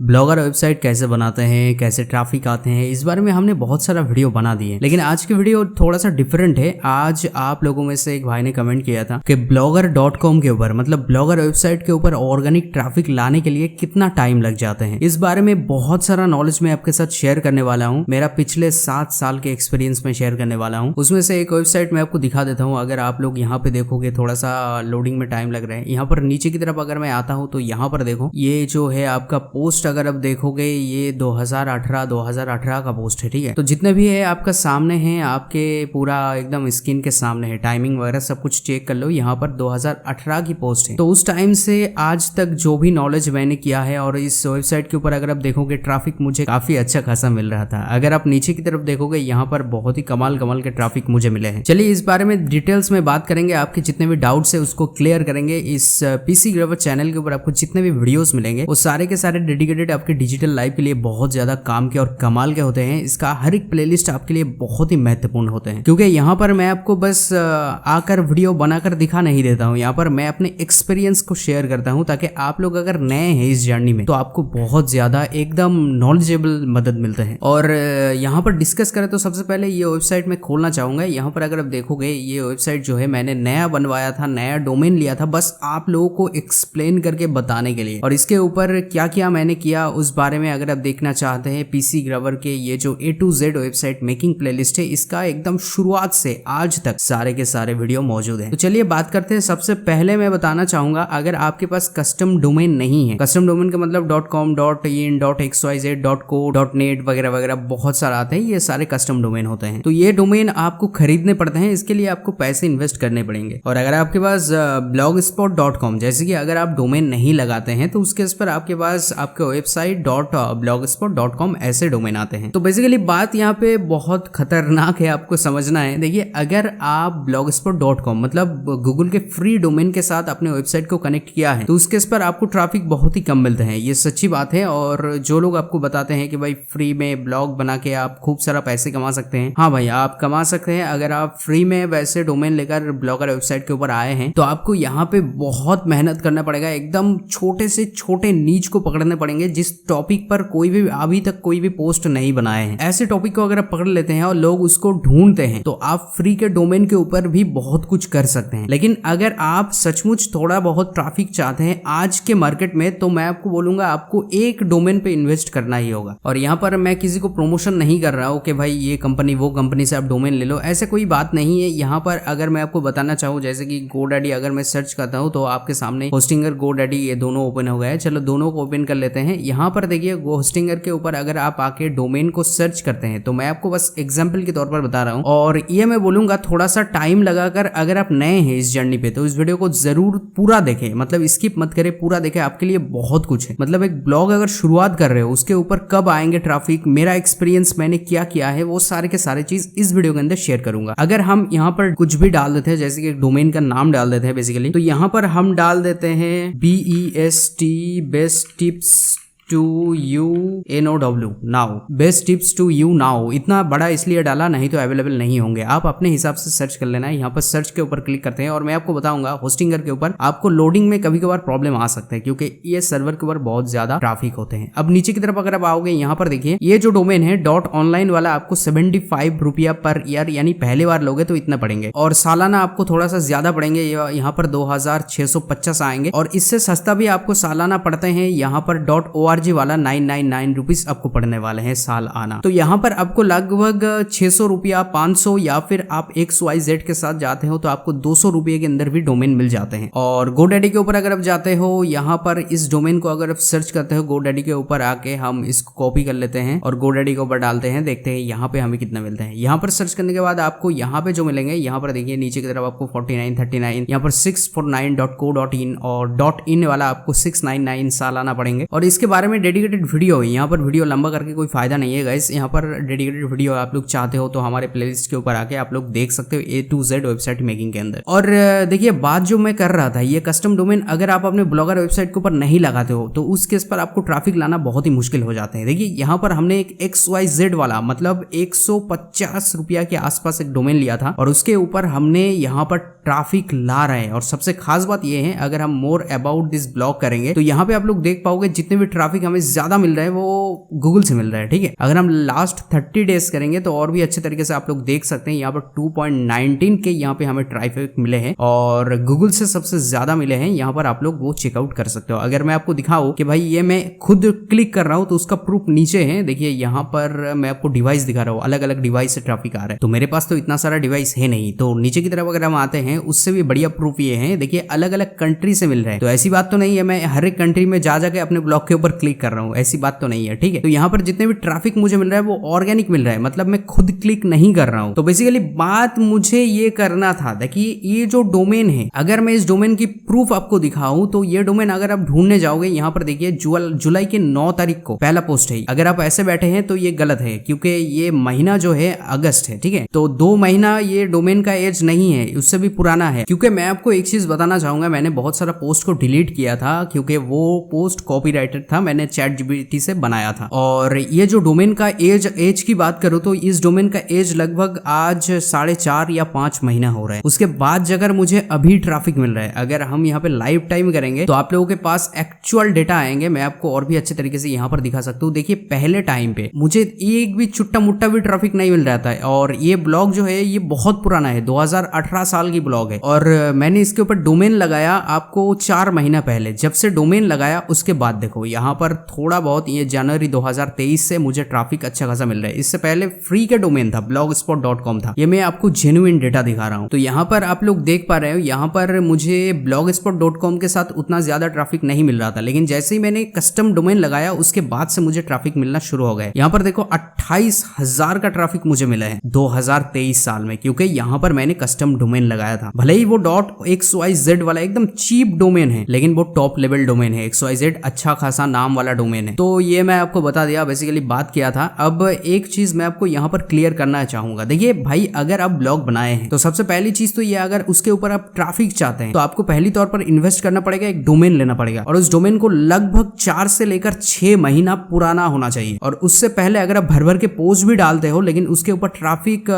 Blogger website कैसे बनाते हैं, कैसे ट्रैफिक आते हैं, इस बारे में हमने बहुत सारा वीडियो बना दिए। लेकिन आज की वीडियो थोड़ा सा डिफरेंट है। आज आप लोगों में से एक भाई ने कमेंट किया था कि blogger.com के ऊपर, मतलब ब्लॉगर वेबसाइट के ऊपर ऑर्गेनिक ट्रैफिक लाने के लिए कितना टाइम लग जाते हैं। इस बारे में बहुत सारा नॉलेज मैं आपके साथ शेयर करने वाला हूँ। मेरा पिछले 7 साल के एक्सपीरियंस में शेयर करने वाला हूँ। उसमें से एक वेबसाइट मैं आपको दिखा देता हूँ। अगर आप लोग यहाँ पे देखोगे, थोड़ा सा लोडिंग में टाइम लग रहा है। यहाँ पर नीचे की तरफ अगर मैं आता हूँ तो यहाँ पर देखो, ये जो है आपका पोस्ट, अगर आप देखोगे ये 2018 का पोस्ट है, ठीक है। तो जितने भी है आपका सामने है, आपके पूरा एकदम स्क्रीन के सामने है। टाइमिंग वगैरह सब कुछ चेक कर लो। यहाँ पर 2018 की पोस्ट है। तो उस टाइम से आज तक जो भी नॉलेज मैंने किया है, और इस वेबसाइट के ऊपर अगर आप देखोगे ट्रैफिक मुझे काफी अच्छा खासा मिल रहा था। अगर आप नीचे की तरफ देखोगे, यहाँ पर बहुत ही कमाल के ट्रैफिक मुझे मिले हैं। चलिए इस बारे में डिटेल्स में बात करेंगे। आपके जितने भी डाउट्स है उसको क्लियर करेंगे। इस पीसी ग्रवर चैनल के ऊपर आपको जितने भी वीडियोस मिलेंगे वो सारे के सारे डेडिकेटेड आपके डिजिटल लाइफ के लिए बहुत ज्यादा काम के और कमाल के होते हैं। इसका हर एक प्लेलिस्ट आपके लिए बहुत ही महत्वपूर्ण होते हैं, क्योंकि यहाँ पर मैं आपको बस आकर वीडियो बनाकर दिखा नहीं देता हूँ। यहाँ पर मैं अपने एक्सपीरियंस को शेयर करता हूँ, ताकि आप लोग अगर नए हैं इस जर्नी में तो आपको बहुत ज्यादा एकदम नॉलेजेबल मदद मिलते हैं। और यहाँ पर डिस्कस करें तो सबसे पहले ये वेबसाइट मैं खोलना चाहूंगा। यहाँ पर अगर आप देखोगे, ये वेबसाइट जो है मैंने नया बनवाया था, नया डोमेन लिया था, बस आप लोगों को एक्सप्लेन करके बताने के लिए। और इसके ऊपर क्या क्या मैंने किया उस बारे में अगर आप देखना चाहते हैं, पीसी ग्रवर के ये जो A to Z website making playlist है, इसका एकदम शुरुआत से आज तक सारे के सारे वीडियो मौजूद हैं। तो चलिए बात करते हैं। सबसे पहले मैं बताना चाहूंगा, अगर आपके पास कस्टम डोमेन नहीं है, कस्टम डोमेन का मतलब .com, .in, .xyz, .co, .net वगैरह वगैरह बहुत सारा आते हैं। ये सारे कस्टम डोमेन होते हैं। तो ये डोमेन आपको खरीदने पड़ते हैं। इसके लिए आपको पैसे इन्वेस्ट करने पड़ेंगे। और अगर आपके पास blogspot.com, जैसे कि अगर आप डोमेन नहीं लगाते हैं तो उसके पर आपके पास आपके वेबसाइट .blogspot.com ऐसे डोमेन आते हैं। तो बेसिकली बात यहाँ पे बहुत खतरनाक है, आपको समझना है। देखिए, अगर आप blogspot.com मतलब गूगल के फ्री डोमेन के साथ अपने वेबसाइट को कनेक्ट किया है तो उसके पर आपको ट्रैफिक बहुत ही कम मिलते हैं। ये सच्ची बात है। और जो लोग आपको बताते हैं कि भाई फ्री में ब्लॉग बना के आप खूब सारा पैसे कमा सकते हैं, हाँ भाई आप कमा सकते हैं। अगर आप फ्री में वैसे डोमेन लेकर ब्लॉगर वेबसाइट के ऊपर आए हैं तो आपको यहाँ पे बहुत मेहनत करना पड़ेगा। एकदम छोटे से छोटे नीच को पकड़ने पड़ेंगे, जिस टॉपिक पर कोई भी अभी तक कोई भी पोस्ट नहीं बनाए हैं। ऐसे टॉपिक को अगर आप पकड़ लेते हैं और लोग उसको ढूंढते हैं तो आप फ्री के डोमेन के ऊपर भी बहुत कुछ कर सकते हैं। लेकिन अगर आप सचमुच थोड़ा बहुत ट्रैफिक चाहते हैं आज के मार्केट में, तो मैं आपको बोलूंगा आपको एक डोमेन पे इन्वेस्ट करना ही होगा। और यहाँ पर मैं किसी को प्रमोशन नहीं कर रहा हूँ कि भाई ये कंपनी वो कंपनी से आप डोमेन ले लो, ऐसे कोई बात नहीं है। यहाँ पर अगर मैं आपको बताना चाहूँ, जैसे कि GoDaddy अगर मैं सर्च करता हूँ तो आपके सामने होस्टिंगर, GoDaddy ये दोनों ओपन हो गए। चलो दोनों को ओपन कर लेते हैं। यहाँ पर देखिए, होस्टिंगर के ऊपर अगर आप आके डोमेन को सर्च करते हैं, तो मैं आपको बस एग्जांपल के तौर पर बता रहा हूँ। और ये मैं बोलूंगा थोड़ा सा टाइम लगाकर, अगर आप नए हैं इस जर्नी पे तो इस वीडियो को जरूर पूरा देखें, मतलब स्किप मत करें, पूरा देखें। आपके लिए बहुत कुछ है। मतलब एक ब्लॉग अगर शुरुआत कर रहे हो, उसके ऊपर कब आएंगे ट्रैफिक, मेरा एक्सपीरियंस मैंने क्या किया है, वो सारे के सारे चीज इस वीडियो के अंदर शेयर करूंगा। अगर हम यहाँ पर कुछ भी डाल देते हैं, जैसे कि डोमेन का नाम डाल देते हैं बेसिकली, तो यहाँ पर हम डाल देते हैं best tips to you now, best tips to you now. इतना बड़ा इसलिए डाला, नहीं तो अवेलेबल नहीं होंगे। आप अपने हिसाब से सर्च कर लेना है। यहाँ पर सर्च के ऊपर क्लिक करते हैं और मैं आपको बताऊंगा होस्टिंगर के ऊपर आपको लोडिंग में कभी कभार प्रॉब्लम आ सकता है, क्योंकि ये सर्वर के ऊपर बहुत ज्यादा ट्रैफिक होते हैं। अब नीचे की तरफ अगर आप आओगे, यहाँ पर देखिए ये जो डोमेन है .online वाला, आपको 75 रुपया पर ईयर, यानी पहले बार लोगे तो इतना पड़ेंगे, और सालाना आपको थोड़ा सा ज्यादा पड़ेंगे। यहाँ पर 2650 आएंगे। और इससे सस्ता भी आपको सालाना पड़ते हैं। यहाँ पर .org वाला 999 रुपीज आपको पड़ने वाले हैं साल आना। तो यहाँ पर आपको लगभग 600 रुपया, 500, या फिर आप XYZ के साथ जाते हो तो आपको 200 रुपये के अंदर भी डोमेन मिल जाते हैं। और GoDaddy के ऊपर अगर आप जाते हो, यहाँ पर इस डोमेन को अगर आप सर्च करते हो, GoDaddy के ऊपर आके हम इसको कॉपी कर लेते हैं और GoDaddy के ऊपर डालते हैं, देखते हैं यहाँ पे हमें कितना मिलता है। यहाँ पर सर्च करने के बाद आपको यहाँ पे जो मिलेंगे, यहाँ पर देखिए नीचे की तरफ आपको 49, 39, यहाँ पर 649.co.in और .in वाला आपको 699 सालाना पड़ेंगे। और इसके बारे में डेडिकेटेड वीडियो है। यहाँ पर वीडियो लंबा करके कोई फायदा नहीं है गाइस। यहाँ पर डेडिकेटेड वीडियो आप लोग चाहते हो तो हमारे प्लेलिस्ट के ऊपर आके आप लोग देख सकते हो A to Z website making के अंदर। और देखिए, बात जो मैं कर रहा था, ये कस्टम डोमेन अगर आप अपने ब्लॉगर वेबसाइट के ऊपर नहीं लगाते हो तो उस केस पर आपको ट्रैफिक लाना बहुत ही मुश्किल हो जाते हैं। देखिए, यहाँ पर हमने एक XYZ वाला, मतलब 150 रुपया के आसपास एक डोमेन लिया था, और उसके ऊपर हमने यहाँ पर ट्रैफिक ला रहे हैं। और सबसे खास बात ये है, अगर हम मोर अबाउट दिस ब्लॉग करेंगे तो यहाँ पे आप लोग देख पाओगे जितने भी ट्रैफिक ट्रैफिक हमें ज्यादा मिल रहा है वो गूगल से मिल रहा है, ठीक है। अगर हम लास्ट 30 डेज करेंगे तो और भी अच्छे तरीके से आप लोग देख सकते हैं। यहाँ पर 2.19 के यहाँ पे हमें ट्रैफिक मिले हैं और गूगल से सबसे ज्यादा मिले हैं। यहाँ पर आप लोग वो चेकआउट कर सकते हो। अगर मैं आपको दिखाऊं कि भाई ये मैं खुद क्लिक कर रहा हूं तो उसका प्रूफ नीचे है। देखिए यहाँ पर मैं आपको डिवाइस दिखा रहा हूँ, अलग अलग डिवाइस से ट्रैफिक आ रहा है। तो मेरे पास तो इतना सारा डिवाइस है नहीं, तो नीचे की तरफ अगर हम आते हैं उससे भी बढ़िया प्रूफ ये है। देखिए अलग अलग कंट्री से मिल रहा है। तो ऐसी बात तो नहीं है मैं हर एक कंट्री में जा जाके अपने ब्लॉग के ऊपर क्लिक कर रहा हूँ, ऐसी बात तो नहीं है, ठीक है। तो यहाँ पर जितने भी ट्रैफिक मुझे मिल रहा है वो ऑर्गेनिक मिल रहा है, मतलब मैं खुद क्लिक नहीं कर रहा हूँ। तो बेसिकली बात मुझे ये करना था। देखिए ये जो डोमेन है, अगर मैं इस डोमेन की प्रूफ आपको दिखाऊं तो ये डोमेन अगर आप ढूंढने जाओगे यहाँ पर देखिए जुलाई के 9 तारीख को पहला पोस्ट है। अगर आप ऐसे बैठे हैं तो ये गलत है क्योंकि ये महीना जो है अगस्त है, ठीक है। तो 2 महीना ये डोमेन का एज नहीं है, उससे भी पुराना है। क्योंकि मैं आपको एक चीज बताना चाहूंगा, मैंने बहुत सारा पोस्ट को डिलीट किया था क्योंकि वो पोस्ट कॉपीराइटेड था, मैंने ChatGPT से बनाया था। और ये जो डोमेन का एज की बात करूं तो इस डोमेन का एज लगभग आज 4.5 या 5 महीना हो रहा है। उसके बाद अगर मुझे अभी ट्रैफिक मिल रहा है, अगर हम यहाँ पे लाइव टाइम करेंगे तो आप लोगों के पास एक्चुअल डेटा आएंगे। मैं आपको और भी अच्छे तरीके से यहाँ पर दिखा सकता हूँ। देखिए पहले टाइम पे मुझे एक भी छुट्टा मुट्टा भी ट्रैफिक नहीं मिल रहा था और ये ब्लॉग जो है ये बहुत पुराना है, 2018 साल की ब्लॉग है। और मैंने इसके ऊपर डोमेन लगाया आपको 4 महीना पहले। जब से डोमेन लगाया उसके बाद देखो यहाँ पर थोड़ा बहुत, ये जनवरी 2023 से मुझे ट्रैफिक अच्छा खासा मिल रहा है। इससे पहले फ्री के डोमेन था, blogspot.com था। ये मैं आपको जेन्युइन डेटा दिखा रहा हूँ। तो यहाँ पर आप लोग देख पा रहे हो, यहाँ पर मुझे blogspot.com के साथ उतना ज्यादा ट्रैफिक नहीं मिल रहा था, लेकिन जैसे ही मैंने कस्टम डोमेन लगाया उसके बाद से मुझे ट्रैफिक मिलना शुरू हो गया। यहाँ पर देखो 28,000 का ट्रैफिक मुझे मिला है 2023 साल में, क्योंकि यहाँ पर मैंने कस्टम डोमेन लगाया था। भले ही वो .xyz वाला एकदम चीप डोमेन है, लेकिन वो टॉप लेवल डोमेन है। xyz अच्छा खासा नाम वाला डोमेन है। तो ये मैं आपको बता दिया, बेसिकली बात किया था। अब एक चीज मैं आपको यहाँ पर क्लियर करना चाहूंगा। देखिए भाई अगर आप ब्लॉग बनाए हैं तो सबसे पहली चीज तो ये, अगर उसके ऊपर आप ट्रैफिक चाहते हैं तो आपको पहली तौर पर इन्वेस्ट करना पड़ेगा, एक डोमेन लेना पड़ेगा और उस डोमेन को लगभग 4 से लेकर 6 महीना पुराना होना चाहिए। और उससे पहले अगर आप भर भर के पोस्ट भी डालते हो लेकिन उसके ऊपर ट्रैफिक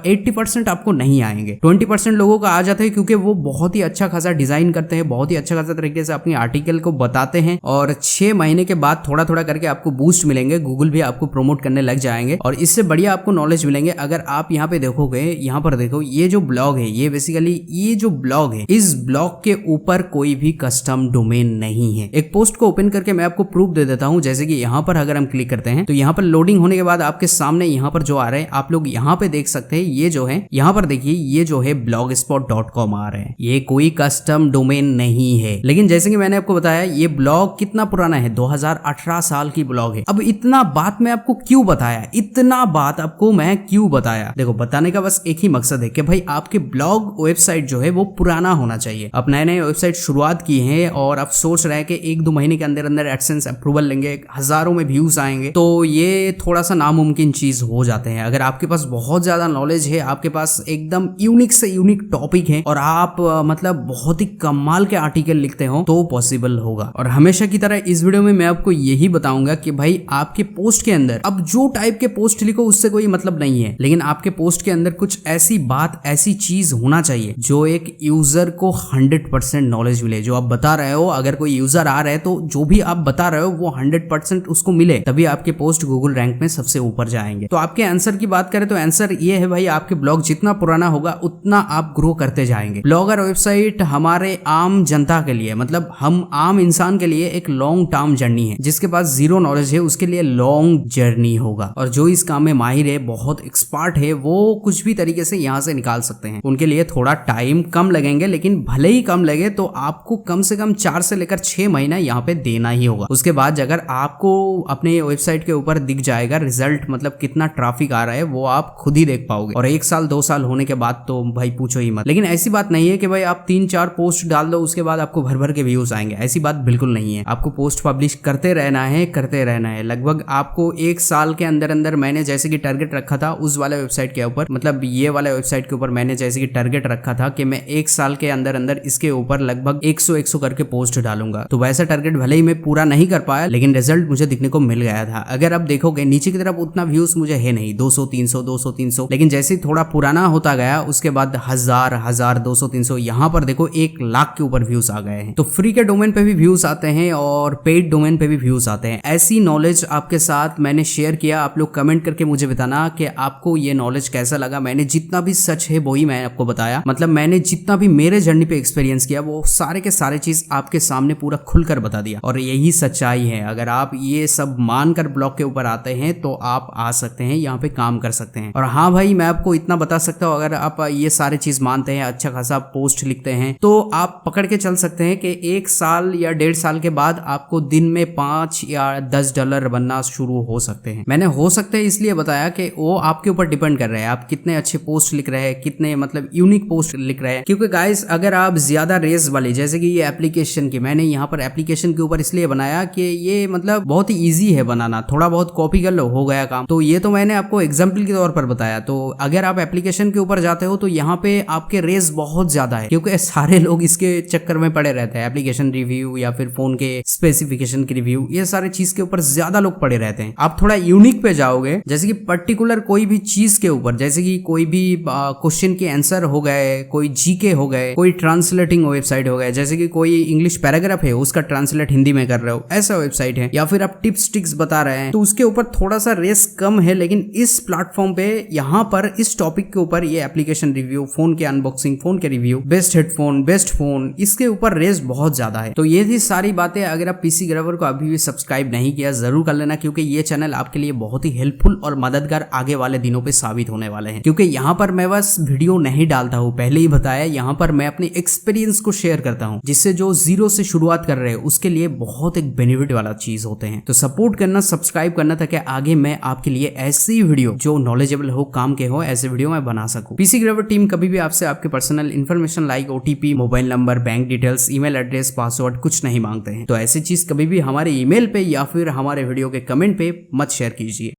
80% आपको नहीं आएंगे, 20% लोगों का आ जाते हैं क्योंकि वो बहुत ही अच्छा खासा डिजाइन करते हैं, बहुत ही अच्छा खासा तरीके से अपनी आर्टिकल को बताते हैं। और 6 महीने के बाद थोड़ा थोड़ा करके आपको बूस्ट मिलेंगे, गूगल भी आपको प्रमोट करने लग जाएंगे और इससे बढ़िया आपको नॉलेज मिलेंगे। अगर आप यहाँ पे देखोगे, यहाँ पर देखो ये जो ब्लॉग है, ये बेसिकली ये जो ब्लॉग है, इस ब्लॉग के ऊपर कोई भी कस्टम डोमेन नहीं है। एक पोस्ट को ओपन करके मैं आपको प्रूफ दे देता हूं। जैसे कि यहाँ पर अगर हम क्लिक करते हैं तो यहाँ पर लोडिंग होने के बाद आपके सामने यहाँ पर जो आ रहे हैं, आप लोग यहाँ पे देख सकते हैं। ये जो है यहाँ पर देखिए, ये जो है blogspot.com आ रहे हैं। ये कोई कस्टम डोमेन नहीं है, लेकिन जैसे कि मैंने आपको बताया ये ब्लॉग कितना पुराना है, 2018 साल की ब्लॉग है। अब इतना बात मैं आपको क्यों बताया, इतना बात आपको मैं क्यों बताया? देखो बताने का बस एक ही मकसद है कि भाई आपके ब्लॉग वेबसाइट जो है वो पुराना होना चाहिए। आप नए नए वेबसाइट शुरुआत की है और आप सोच रहे हैं कि 1-2 महीने के अंदर अंदर एडसेंस अप्रूवल लेंगे, हजारों में व्यूज आएंगे, तो ये थोड़ा सा नामुमकिन चीज हो जाते हैं। अगर आपके पास बहुत ज्यादा नॉलेज है, आपके पास एकदम यूनिक से यूनिक टॉपिक है और आप मतलब बहुत ही कमाल के आर्टिकल लिखते हो तो पॉसिबल होगा। और हमेशा की तरह इस वीडियो में मैं आपको यही बताऊंगा कि भाई आपके पोस्ट के अंदर अब जो टाइप के पोस्ट लिखो उससे कोई मतलब नहीं है, लेकिन आपके पोस्ट के अंदर कुछ ऐसी बात, ऐसी चीज होना चाहिए जो एक यूजर को 100% नॉलेज मिले। जो आप बता रहे हो, अगर कोई यूजर आ रहा है तो जो भी आप बता रहे हो वो 100% उसको मिले, तभी आपके पोस्ट गूगल रैंक में सबसे ऊपर जाएंगे। तो आपके आंसर की बात करें तो आंसर ये है भाई, आपके ब्लॉग जितना पुराना होगा उतना आप ग्रो करते जाएंगे। ब्लॉगर वेबसाइट हमारे आम जनता के लिए, मतलब हम आम इंसान के लिए एक लॉन्ग टर्म जर्नी है। जिसके पास जीरो नॉलेज है उसके लिए लॉन्ग जर्नी होगा, और जो इस काम में माहिर है, बहुत एक्सपर्ट है, वो कुछ भी तरीके से यहाँ से निकाल सकते हैं। उनके लिए थोड़ा टाइम कम लगेंगे, लेकिन भले ही कम लगे तो आपको कम से कम 4 से लेकर 6 महीना यहाँ पे देना ही होगा। उसके बाद अगर आपको अपने वेबसाइट के ऊपर दिख जाएगा रिजल्ट, मतलब कितना ट्रैफिक आ रहा है, वो आप खुद ही देख पाओगे। और 1 साल 2 साल होने के बाद तो भाई पूछो ही मत। लेकिन ऐसी बात नहीं है कि भाई आप 3-4 पोस्ट डाल दो उसके बाद आपको भर भर के व्यूज आएंगे, ऐसी बात बिल्कुल नहीं है। आपको पोस्ट पब्लिश करते रहना है, करते रहना है। लगभग आपको 1 साल के अंदर अंदर, मैंने जैसे कि टारगेट रखा था उस वाले वेबसाइट के ऊपर, मतलब ये वाले वेबसाइट के ऊपर मैंने जैसे कि टारगेट रखा था कि मैं 1 साल के अंदर अंदर इसके ऊपर लगभग 100 करके पोस्ट डालूंगा। तो वैसा टारगेट भले ही मैं पूरा नहीं कर पाया, लेकिन रिजल्ट मुझे दिखने को मिल गया था। अगर आप देखोगे नीचे की तरफ उतना व्यूज मुझे है नहीं, 200-300, लेकिन जैसे ही थोड़ा पुराना होता गया उसके बाद 1000, 200-300, यहाँ पर देखो 1 लाख के ऊपर व्यूज आ गए हैं। तो फ्री के डोमेन पे भी व्यूज आते हैं और पेड डोमेन डोमेन पे भी व्यूज आते हैं। ऐसी नॉलेज आपके साथ मैंने शेयर किया, आप लोग कमेंट करके मुझे बताना कि आपको ये नॉलेज कैसा लगा। मैंने जितना भी सच है वही मैं आपको बताया, मतलब मैंने जितना भी मेरे जर्नी पे एक्सपीरियंस किया वो सारे के सारे चीज आपके सामने पूरा खुलकर बता दिया, और यही सच्चाई है। अगर आप ये सब मानकर ब्लॉग के ऊपर आते हैं तो आप आ सकते हैं, यहाँ पे काम कर सकते हैं। और हाँ भाई, मैं आपको इतना बता सकता हूँ, अगर आप ये सारे चीज मानते हैं, अच्छा खासा पोस्ट लिखते हैं, तो आप पकड़ के चल सकते हैं कि 1 साल या 1.5 साल के बाद आपको दिन में 5 या 10 डॉलर बनना शुरू हो सकते हैं। मैंने हो सकते हैं इसलिए बताया कि वो आपके ऊपर डिपेंड कर रहे हैं, आप कितने अच्छे पोस्ट लिख रहे हैं, कितने मतलब यूनिक पोस्ट लिख रहे हैं। क्योंकि गाइस, अगर आप ज्यादा रेस वाली, जैसे कि ये एप्लीकेशन की, मैंने यहाँ पर एप्लीकेशन के ऊपर इसलिए बनाया कि ये मतलब बहुत ही ईजी है बनाना, थोड़ा बहुत कॉपी कर लो हो गया काम। तो ये तो मैंने आपको एग्जाम्पल के तौर पर बताया। तो अगर आप एप्लीकेशन के ऊपर जाते हो तो यहाँ पे आपके रेस बहुत ज्यादा है, क्योंकि सारे लोग इसके चक्कर में पड़े रहते हैं। एप्लीकेशन रिव्यू या फिर फोन के स्पेसिफिकेशन के रिव्यू, ये सारे चीज के ऊपर ज्यादा लोग पड़े रहते हैं। आप थोड़ा यूनिक पे जाओगे, जैसे कि पर्टिकुलर कोई भी चीज के ऊपर, जैसे कि कोई भी क्वेश्चन के आंसर हो गए, कोई जीके हो गए, कोई ट्रांसलेटिंग वेबसाइट हो गए, जैसे कि कोई इंग्लिश पैराग्राफ है उसका ट्रांसलेट हिंदी में कर रहे हो, ऐसा वेबसाइट है, या फिर आप टिप्स टिक्स बता रहे हैं, तो उसके ऊपर थोड़ा सा रेस कम है। लेकिन इस प्लेटफॉर्म पे, यहाँ पर इस टॉपिक के ऊपर, ये एप्लीकेशन रिव्यू, फोन के अनबॉक्सिंग, फोन के review, best headphone, best phone, इसके ऊपर रेस बहुत ज्यादा है। तो ये थी सारी बातें। अगर आप पीसी ग्रैबर को अभी भी सब्सक्राइब नहीं किया, जरूर कर लेना, क्योंकि ये चैनल आपके लिए बहुत ही हेल्पफुल और मददगार आगे वाले दिनों पे साबित होने वाले हैं। क्योंकि यहाँ पर मैं बस वीडियो नहीं डालता हूँ, पहले ही बताया, यहाँ पर मैं अपने एक्सपीरियंस को शेयर करता हूँ, जिससे जो जीरो से शुरुआत कर रहे हैं उसके लिए बहुत एक बेनिफिट वाला चीज होते हैं। तो सपोर्ट करना, सब्सक्राइब करना, ताकि आगे मैं आपके लिए ऐसी वीडियो जो नॉलेजेबल हो, काम के हो, ऐसे वीडियो मैं बना सकूं। पीसी ग्रैबर टीम कभी भी आपसे आपके personal information like OTP, mobile number, bank details, email address, password कुछ नहीं मांगते हैं। तो ऐसी चीज कभी भी हमारे ईमेल पे या फिर हमारे वीडियो के कमेंट पे मत शेयर कीजिए।